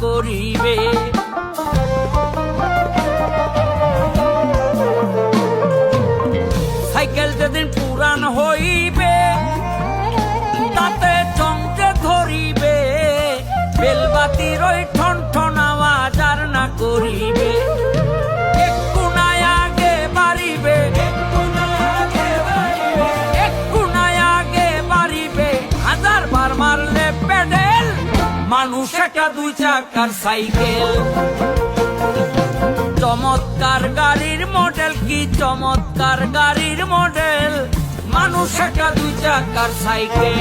করিবে। সাইকেল যেদিন পুরান হইবে তাতে চমকে ধরিবে, বেলবাতির ওই ঠন ঠন আওয়াজ আর না করিবে। একটু নাই আগে বাড়িবে, একটু নাই আগে বাড়িবে, হাজার বার মারলে পেডেল, মানুষ একটা দুই চাকার সাইকেল। চমৎকার গাড়ির মডেল, কি চমৎকার গাড়ির মডেল, মানুষ একটা দুই চাকার সাইকেল।